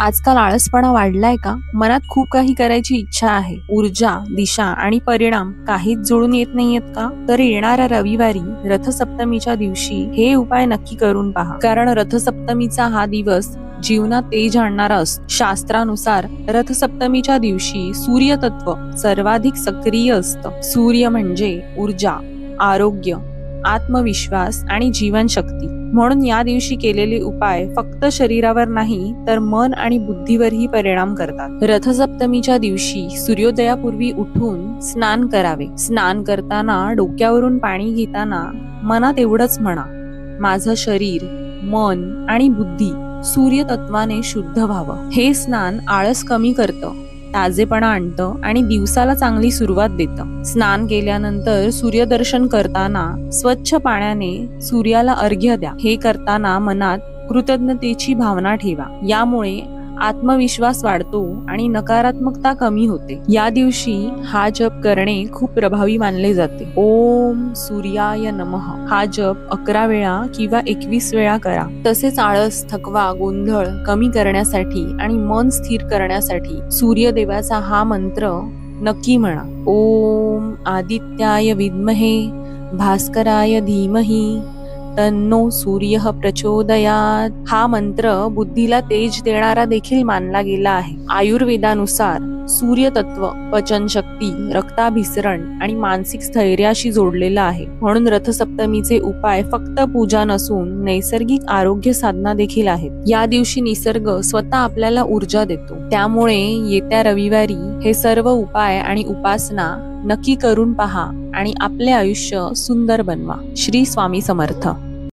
आजकाल आळसपणा वाढलाय का? मनात खूप काही करायची इच्छा आहे. ऊर्जा, दिशा आणि परिणाम काहीच जुळून येत नाहीयेत का? तर येणाऱ्या रविवारी रथसप्तमीच्या दिवशी हे उपाय नक्की करून पहा. कारण रथसप्तमीचा हा दिवस जीवनात तेज आणणारा असतो. शास्त्रानुसार रथसप्तमीच्या दिवशी सूर्यतत्व सर्वाधिक सक्रिय असतं. सूर्य म्हणजे ऊर्जा, आरोग्य, आत्मविश्वास आणि जीवनशक्ती. म्हणून या दिवशी केलेले उपाय फक्त शरीरावर नाही तर मन आणि बुद्धीवरही परिणाम करतात. रथसप्तमीच्या दिवशी सूर्योदयापूर्वी उठून स्नान करावे. स्नान करताना डोक्यावरून पाणी घेताना मनात एवढंच म्हणा, माझं शरीर, मन आणि बुद्धी सूर्य तत्वाने शुद्ध व्हावं. हे स्नान आळस कमी करतं, ताजेपणा आणतं आणि दिवसाला चांगली सुरुवात देतं. स्नान केल्यानंतर सूर्यदर्शन करताना स्वच्छ पाण्याने सूर्याला अर्घ्य द्या. हे करताना मनात कृतज्ञतेची भावना ठेवा. यामुळे आत्मविश्वास वाढतो आणि नकारात्मकता कमी होते. या दिवशी हा जप करणे खूप प्रभावी मानले जाते. ओम सूर्याय नमः हा जप 11 वेळा किंवा 21 वेळा करा. तसेच आळस, थकवा, गोंधळ कमी करण्यासाठी आणि मन स्थिर करण्यासाठी सूर्यदेवाचा हा मंत्र नक्की म्हणा. ओम आदित्याय विद्महे भास्कराय धीमहि तन्नो सूर्यः प्रचोदयात. हा मंत्र बुद्धीला तेज देणारा देखील मानला गेला आहे. आयुर्वेदानुसार सूर्य तत्व पचनशक्ती, रक्ताभिसरण आणि मानसिक स्थैर्याशी जोडलेला आहे. म्हणून रथसप्तमीचे उपाय फक्त पूजा नसून नैसर्गिक आरोग्य साधना देखील आहेत. या दिवशी निसर्ग स्वतः आपल्याला ऊर्जा देतो. त्यामुळे येत्या रविवारी हे सर्व उपाय आणि उपासना नक्की करून पहा आणि आपले आयुष्य सुंदर बनवा. श्री स्वामी समर्थ.